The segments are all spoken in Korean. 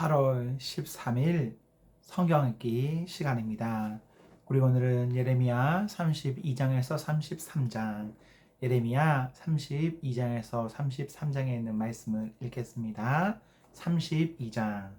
8월 13일 성경 읽기 시간입니다. 우리 오늘은 예레미야 32장에서 33장, 예레미야 32장에서 33장에 있는 말씀을 읽겠습니다. 32장.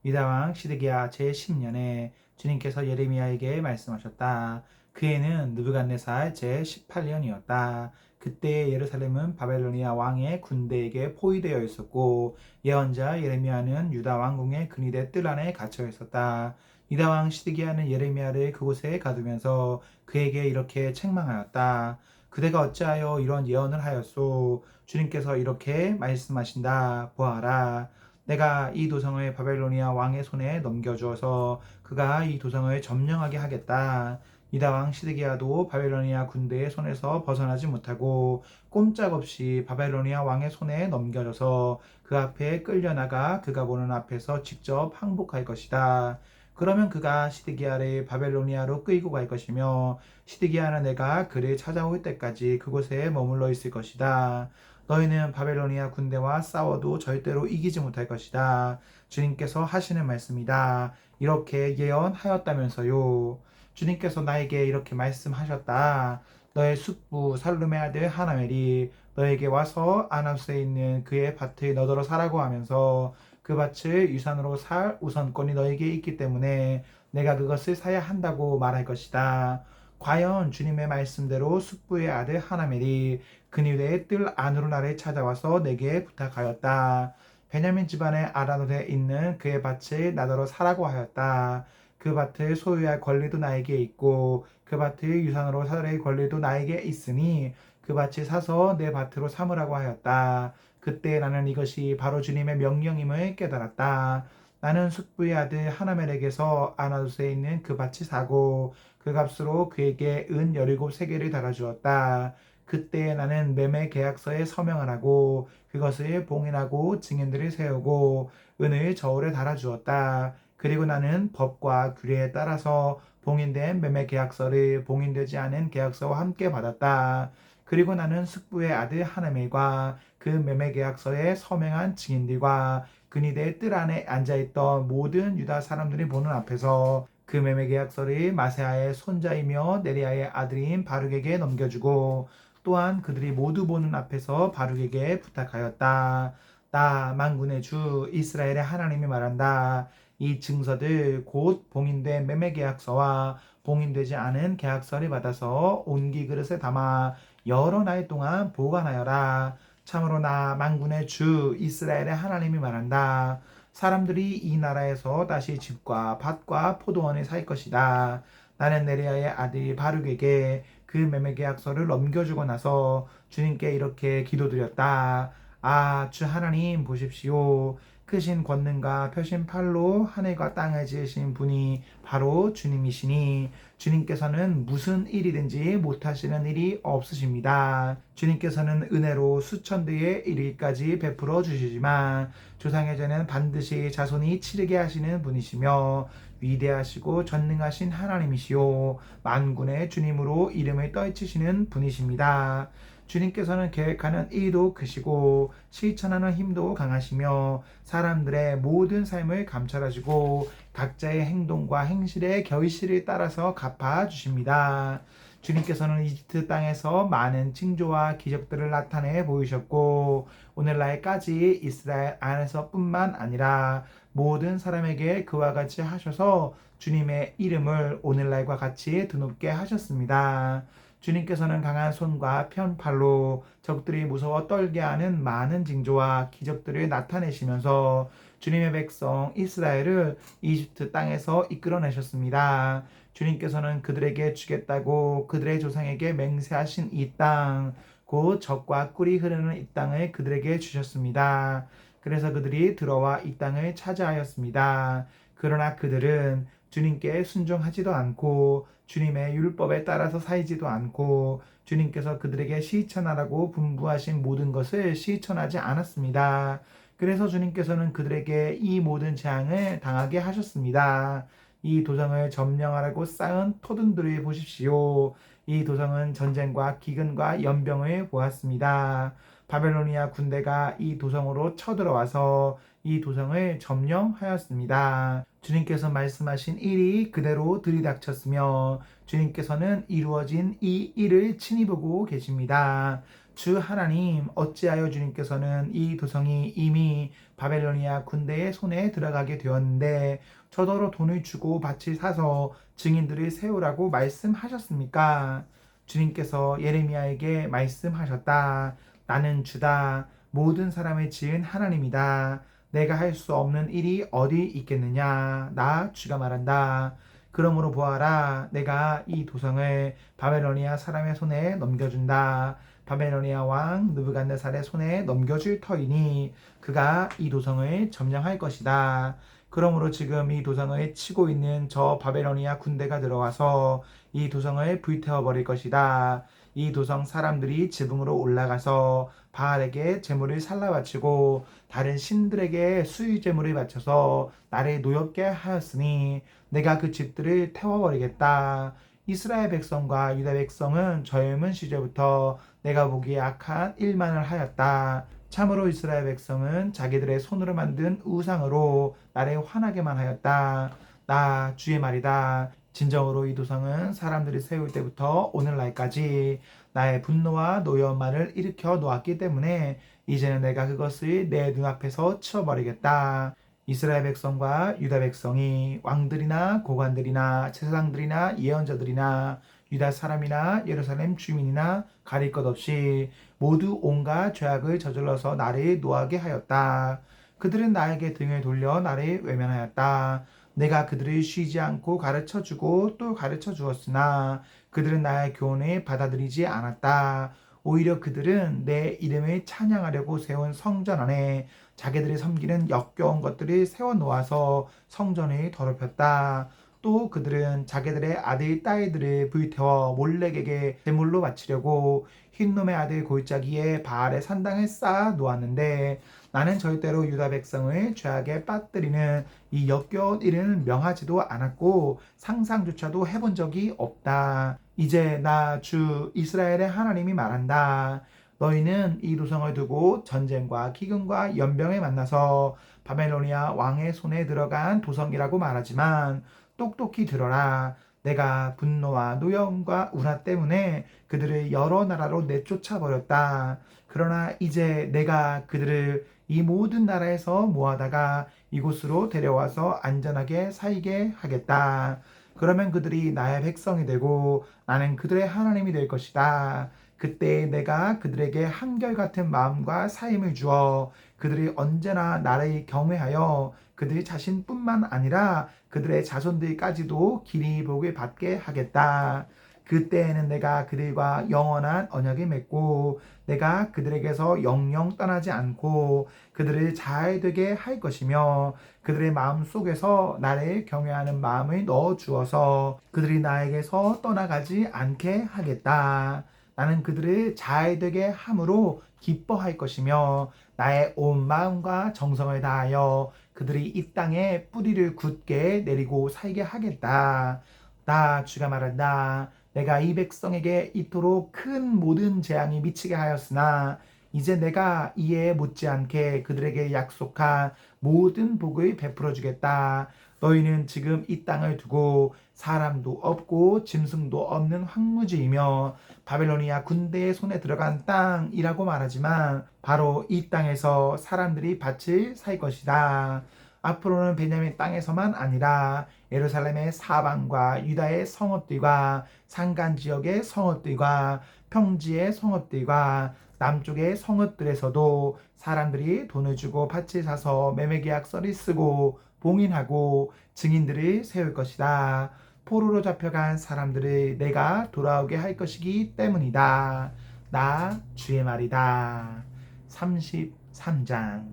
유다왕 시드기야 제10년에 주님께서 예레미야에게 말씀하셨다. 그 해는 느부갓네살 제18년이었다. 그때 예루살렘은 바벨로니아 왕의 군대에게 포위되어 있었고 예언자 예레미야는 유다 왕궁의 근위대 뜰 안에 갇혀 있었다. 유다 왕 시드기야는 예레미야를 그곳에 가두면서 그에게 이렇게 책망하였다. 그대가 어찌하여 이런 예언을 하였소? 주님께서 이렇게 말씀하신다. 보아라. 내가 이 도성을 바벨로니아 왕의 손에 넘겨주어서 그가 이 도성을 점령하게 하겠다. 유다 왕 시드기야도 바벨로니아 군대의 손에서 벗어나지 못하고 꼼짝없이 바벨로니아 왕의 손에 넘겨져서 그 앞에 끌려나가 그가 보는 앞에서 직접 항복할 것이다. 그러면 그가 시드기야를 바벨로니아로 끌고 갈 것이며 시드기야는 내가 그를 찾아올 때까지 그곳에 머물러 있을 것이다. 너희는 바벨로니아 군대와 싸워도 절대로 이기지 못할 것이다. 주님께서 하시는 말씀이다. 이렇게 예언하였다면서요. 주님께서 나에게 이렇게 말씀하셨다. 너의 숙부 살룸의 아들 하나멜이 너에게 와서 아나스에 있는 그의 밭을 너더러 사라고 하면서 그 밭을 유산으로 살 우선권이 너에게 있기 때문에 내가 그것을 사야 한다고 말할 것이다. 과연 주님의 말씀대로 숙부의 아들 하나멜이 그니드의 뜰 안으로 나를 찾아와서 내게 부탁하였다. 베냐민 집안의 아라노에 있는 그의 밭을 나더러 사라고 하였다. 그 밭을 소유할 권리도 나에게 있고 그 밭을 유산으로 살 권리도 나에게 있으니 그 밭을 사서 내 밭으로 삼으라고 하였다. 그때 나는 이것이 바로 주님의 명령임을 깨달았다. 나는 숙부의 아들 하나멜에게서 아나도스에 있는 그 밭을 사고 그 값으로 그에게 은 17세겔을 달아주었다. 그때 나는 매매 계약서에 서명을 하고 그것을 봉인하고 증인들을 세우고 은을 저울에 달아주었다. 그리고 나는 법과 규례에 따라서 봉인된 매매 계약서를 봉인되지 않은 계약서와 함께 받았다. 그리고 나는 숙부의 아들 하나멜과 그 매매 계약서에 서명한 증인들과 근위대 뜰 안에 앉아있던 모든 유다 사람들이 보는 앞에서 그 매매 계약서를 마세아의 손자이며 네리아의 아들인 바룩에게 넘겨주고 또한 그들이 모두 보는 앞에서 바룩에게 부탁하였다. 나 만군의 주 이스라엘의 하나님이 말한다. 이 증서들 곧 봉인된 매매 계약서와 봉인되지 않은 계약서를 받아서 온기 그릇에 담아 여러 날 동안 보관하여라. 참으로 나 만군의 주 이스라엘의 하나님이 말한다. 사람들이 이 나라에서 다시 집과 밭과 포도원을 살 것이다. 나는 네리아의 아들 바룩에게 그 매매 계약서를 넘겨주고 나서 주님께 이렇게 기도드렸다. 아, 주 하나님 보십시오. 크신 권능과 펴신 팔로 하늘과 땅을 지으신 분이 바로 주님이시니 주님께서는 무슨 일이든지 못하시는 일이 없으십니다. 주님께서는 은혜로 수천대의 일일까지 베풀어 주시지만 조상의 죄는 반드시 자손이 치르게 하시는 분이시며 위대하시고 전능하신 하나님이시요 만군의 주님으로 이름을 떨치시는 분이십니다. 주님께서는 계획하는 일도 크시고 실천하는 힘도 강하시며 사람들의 모든 삶을 감찰하시고 각자의 행동과 행실의 결실을 따라서 갚아주십니다. 주님께서는 이집트 땅에서 많은 징조와 기적들을 나타내 보이셨고 오늘날까지 이스라엘 안에서뿐만 아니라 모든 사람에게 그와 같이 하셔서 주님의 이름을 오늘날과 같이 드높게 하셨습니다. 주님께서는 강한 손과 편팔로 적들이 무서워 떨게 하는 많은 징조와 기적들을 나타내시면서 주님의 백성 이스라엘을 이집트 땅에서 이끌어내셨습니다. 주님께서는 그들에게 주겠다고 그들의 조상에게 맹세하신 이 땅, 곧 젖과 꿀이 흐르는 이 땅을 그들에게 주셨습니다. 그래서 그들이 들어와 이 땅을 차지하였습니다. 그러나 그들은 주님께 순종하지도 않고 주님의 율법에 따라서 살지도 않고 주님께서 그들에게 실천하라고 분부하신 모든 것을 실천하지 않았습니다. 그래서 주님께서는 그들에게 이 모든 재앙을 당하게 하셨습니다. 이 도성을 점령하라고 쌓은 토둔들을 보십시오. 이 도성은 전쟁과 기근과 연병을 보았습니다. 바벨로니아 군대가 이 도성으로 쳐들어와서 이 도성을 점령하였습니다. 주님께서 말씀하신 일이 그대로 들이닥쳤으며 주님께서는 이루어진 이 일을 친히 보고 계십니다. 주 하나님, 어찌하여 주님께서는 이 도성이 이미 바벨로니아 군대의 손에 들어가게 되었는데 저더러 돈을 주고 밭을 사서 증인들을 세우라고 말씀하셨습니까? 주님께서 예레미야에게 말씀하셨다. 나는 주다. 모든 사람을 지은 하나님이다. 내가 할 수 없는 일이 어디 있겠느냐. 나 주가 말한다. 그러므로 보아라. 내가 이 도성을 바벨로니아 사람의 손에 넘겨준다. 바벨로니아 왕 느부갓네살의 손에 넘겨줄 터이니 그가 이 도성을 점령할 것이다. 그러므로 지금 이 도성을 치고 있는 저 바벨로니아 군대가 들어와서 이 도성을 불태워 버릴 것이다. 이 도성 사람들이 지붕으로 올라가서 바알에게 제물을 살라 바치고 다른 신들에게 수의 제물을 바쳐서 나를 노엽게 하였으니 내가 그 집들을 태워버리겠다. 이스라엘 백성과 유다 백성은 젊은 시절부터 내가 보기에 악한 일만을 하였다. 참으로 이스라엘 백성은 자기들의 손으로 만든 우상으로 나를 화나게만 하였다. 나 주의 말이다. 진정으로 이 도성은 사람들이 세울 때부터 오늘날까지 나의 분노와 노여움만을 일으켜 놓았기 때문에 이제는 내가 그것을 내 눈앞에서 치워버리겠다. 이스라엘 백성과 유다 백성이 왕들이나 고관들이나 제사장들이나 예언자들이나 유다 사람이나 예루살렘 주민이나 가릴 것 없이 모두 온갖 죄악을 저질러서 나를 노하게 하였다. 그들은 나에게 등을 돌려 나를 외면하였다. 내가 그들을 쉬지 않고 가르쳐 주고 또 가르쳐 주었으나 그들은 나의 교훈을 받아들이지 않았다. 오히려 그들은 내 이름을 찬양하려고 세운 성전 안에 자기들이 섬기는 역겨운 것들을 세워 놓아서 성전을 더럽혔다. 또 그들은 자기들의 아들 딸들을 불태워 몰렉에게 제물로 바치려고 흰놈의 아들 골짜기에 바알의 산당을 쌓아 놓았는데 나는 절대로 유다 백성을 죄악에 빠뜨리는 이 역겨운 일은 명하지도 않았고 상상조차도 해본 적이 없다. 이제 나 주 이스라엘의 하나님이 말한다. 너희는 이 도성을 두고 전쟁과 기근과 연병에 만나서 바벨로니아 왕의 손에 들어간 도성이라고 말하지만 똑똑히 들어라. 내가 분노와 노여움과 운하 때문에 그들을 여러 나라로 내쫓아 버렸다. 그러나 이제 내가 그들을 이 모든 나라에서 모아다가 이곳으로 데려와서 안전하게 살게 하겠다. 그러면 그들이 나의 백성이 되고 나는 그들의 하나님이 될 것이다. 그때 내가 그들에게 한결같은 마음과 사임을 주어 그들이 언제나 나를 경외하여 그들 자신뿐만 아니라 그들의 자손들까지도 길이 복을 받게 하겠다. 그때에는 내가 그들과 영원한 언약을 맺고 내가 그들에게서 영영 떠나지 않고 그들을 잘 되게 할 것이며 그들의 마음 속에서 나를 경외하는 마음을 넣어 주어서 그들이 나에게서 떠나가지 않게 하겠다. 나는 그들을 잘 되게 함으로 기뻐할 것이며 나의 온 마음과 정성을 다하여 그들이 이 땅에 뿌리를 굳게 내리고 살게 하겠다. 나 주가 말한다. 내가 이 백성에게 이토록 큰 모든 재앙이 미치게 하였으나 이제 내가 이에 못지않게 그들에게 약속한 모든 복을 베풀어 주겠다. 너희는 지금 이 땅을 두고 사람도 없고 짐승도 없는 황무지이며 바벨로니아 군대의 손에 들어간 땅이라고 말하지만 바로 이 땅에서 사람들이 밭을 살 것이다. 앞으로는 베냐민 땅에서만 아니라 예루살렘의 사방과 유다의 성읍들과 산간 지역의 성읍들과 평지의 성읍들과 남쪽의 성읍들에서도 사람들이 돈을 주고 밭을 사서 매매계약서를 쓰고 봉인하고 증인들을 세울 것이다. 포로로 잡혀간 사람들을 내가 돌아오게 할 것이기 때문이다. 나 주의 말이다. 33장.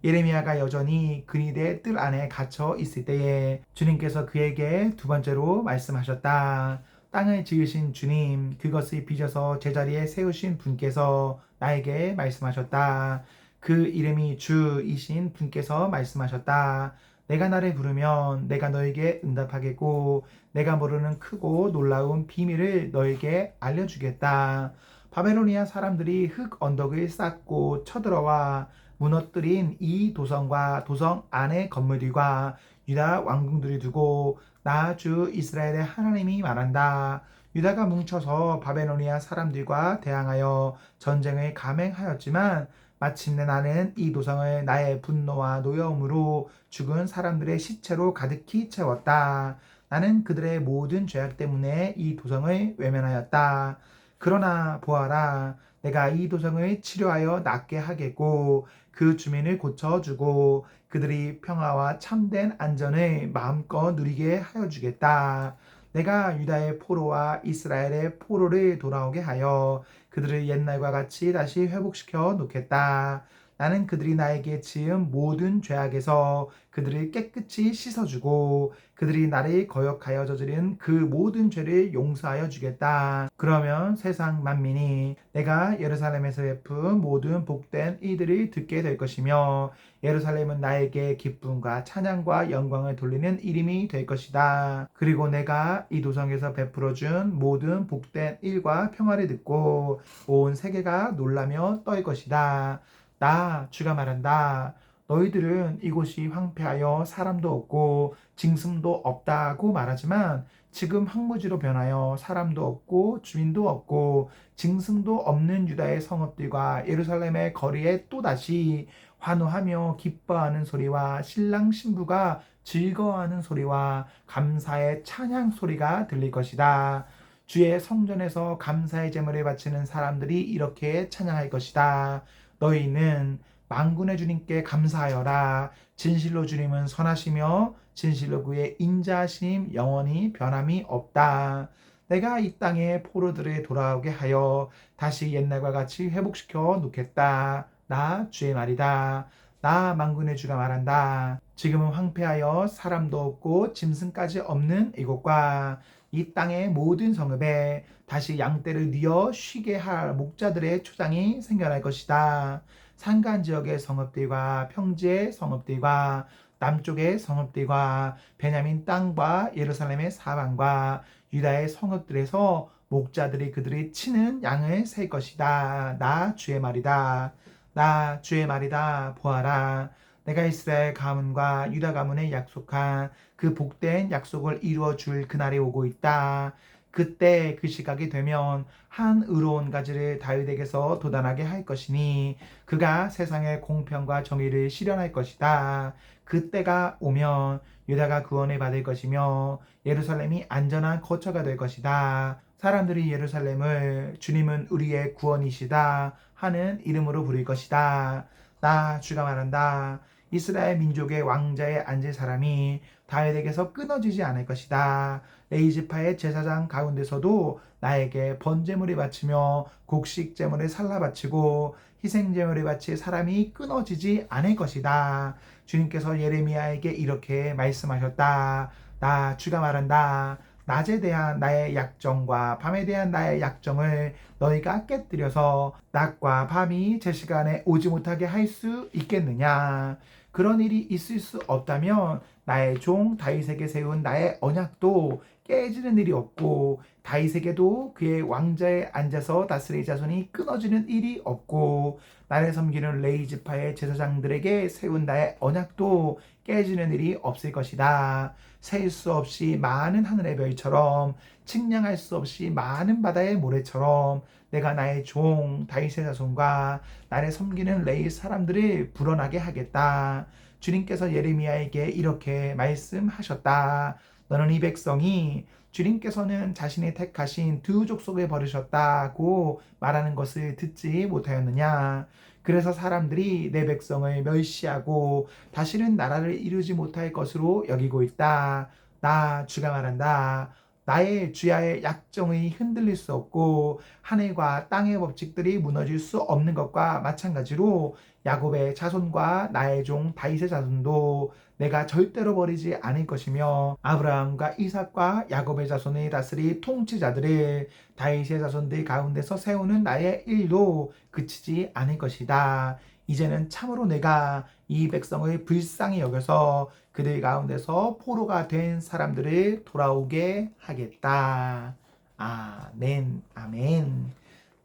예레미야가 여전히 그니드의 뜰 안에 갇혀 있을 때에 주님께서 그에게 두 번째로 말씀하셨다. 땅을 지으신 주님, 그것을 빚어서 제자리에 세우신 분께서 나에게 말씀하셨다. 그 이름이 주이신 분께서 말씀하셨다. 내가 나를 부르면 내가 너에게 응답하겠고 내가 모르는 크고 놀라운 비밀을 너에게 알려주겠다. 바벨로니아 사람들이 흙 언덕을 쌓고 쳐들어와 무너뜨린 이 도성과 도성 안의 건물들과 유다 왕궁들을 두고 나 주 이스라엘의 하나님이 말한다. 유다가 뭉쳐서 바벨로니아 사람들과 대항하여 전쟁을 감행하였지만 마침내 나는 이 도성을 나의 분노와 노여움으로 죽은 사람들의 시체로 가득히 채웠다. 나는 그들의 모든 죄악 때문에 이 도성을 외면하였다. 그러나 보아라, 내가 이 도성을 치료하여 낫게 하겠고 그 주민을 고쳐주고 그들이 평화와 참된 안전을 마음껏 누리게 하여 주겠다. 내가 유다의 포로와 이스라엘의 포로를 돌아오게 하여 그들을 옛날과 같이 다시 회복시켜 놓겠다. 나는 그들이 나에게 지은 모든 죄악에서 그들을 깨끗이 씻어주고 그들이 나를 거역하여 저지른 그 모든 죄를 용서하여 주겠다. 그러면 세상 만민이 내가 예루살렘에서 베푼 모든 복된 이들을 듣게 될 것이며 예루살렘은 나에게 기쁨과 찬양과 영광을 돌리는 이름이 될 것이다. 그리고 내가 이 도성에서 베풀어 준 모든 복된 일과 평화를 듣고 온 세계가 놀라며 떨 것이다. 나 주가 말한다. 너희들은 이곳이 황폐하여 사람도 없고 징승도 없다고 말하지만 지금 황무지로 변하여 사람도 없고 주민도 없고 징승도 없는 유다의 성읍들과 예루살렘의 거리에 또다시 환호하며 기뻐하는 소리와 신랑 신부가 즐거워하는 소리와 감사의 찬양 소리가 들릴 것이다. 주의 성전에서 감사의 제물을 바치는 사람들이 이렇게 찬양할 것이다. 너희는 만군의 주님께 감사하여라. 진실로 주님은 선하시며 진실로 그의 인자하심 영원히 변함이 없다. 내가 이 땅의 포로들을 돌아오게 하여 다시 옛날과 같이 회복시켜 놓겠다. 나 주의 말이다. 나 만군의 주가 말한다. 지금은 황폐하여 사람도 없고 짐승까지 없는 이곳과 이 땅의 모든 성읍에 다시 양떼를 뉘어 쉬게 할 목자들의 초장이 생겨날 것이다. 산간 지역의 성읍들과 평지의 성읍들과 남쪽의 성읍들과 베냐민 땅과 예루살렘의 사방과 유다의 성읍들에서 목자들이 그들이 치는 양을 셀 것이다. 나 주의 말이다. 나 주의 말이다. 보아라. 내가 이스라엘 가문과 유다 가문에 약속한 그 복된 약속을 이루어 줄 그날이 오고 있다. 그때 그 시각이 되면 한 의로운 가지를 다윗에게서 도단하게 할 것이니 그가 세상의 공평과 정의를 실현할 것이다. 그때가 오면 유다가 구원을 받을 것이며 예루살렘이 안전한 거처가 될 것이다. 사람들이 예루살렘을 주님은 우리의 구원이시다 하는 이름으로 부를 것이다. 나 주가 말한다. 이스라엘 민족의 왕자에 앉을 사람이 다윗에게서 끊어지지 않을 것이다. 레이지파의 제사장 가운데서도 나에게 번제물을 바치며 곡식제물을 살라 바치고 희생제물을 바칠 사람이 끊어지지 않을 것이다. 주님께서 예레미야에게 이렇게 말씀하셨다. 나 주가 말한다. 낮에 대한 나의 약정과 밤에 대한 나의 약정을 너희가 깨뜨려서 낮과 밤이 제 시간에 오지 못하게 할 수 있겠느냐? 그런 일이 있을 수 없다면 나의 종 다윗에게 세운 나의 언약도 깨지는 일이 없고 다윗에게도 그의 왕자에 앉아서 다스릴 자손이 끊어지는 일이 없고 나를 섬기는 레이지파의 제사장들에게 세운 나의 언약도 깨지는 일이 없을 것이다. 셀 수 없이 많은 하늘의 별처럼 측량할 수 없이 많은 바다의 모래처럼 내가 나의 종 다윗의 자손과 나를 섬기는 레이 사람들을 불어나게 하겠다. 주님께서 예레미야에게 이렇게 말씀하셨다. 너는 이 백성이 주님께서는 자신이 택하신 두 족속을 버리셨다고 말하는 것을 듣지 못하였느냐? 그래서 사람들이 내 백성을 멸시하고 다시는 나라를 이루지 못할 것으로 여기고 있다. 나 주가 말한다. 나의 주야의 약정이 흔들릴 수 없고 하늘과 땅의 법칙들이 무너질 수 없는 것과 마찬가지로 야곱의 자손과 나의 종 다윗의 자손도 내가 절대로 버리지 않을 것이며 아브라함과 이삭과 야곱의 자손의 다스릴 통치자들을 다윗의 자손들 가운데서 세우는 나의 일도 그치지 않을 것이다. 이제는 참으로 내가 이 백성을 불쌍히 여겨서 그들 가운데서 포로가 된 사람들을 돌아오게 하겠다. 아멘, 아멘.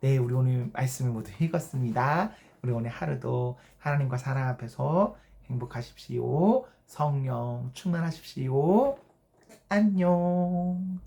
네, 우리 오늘 말씀을 모두 읽었습니다. 우리 오늘 하루도 하나님과 사랑 앞에서 행복하십시오. 성령 충만하십시오. 안녕.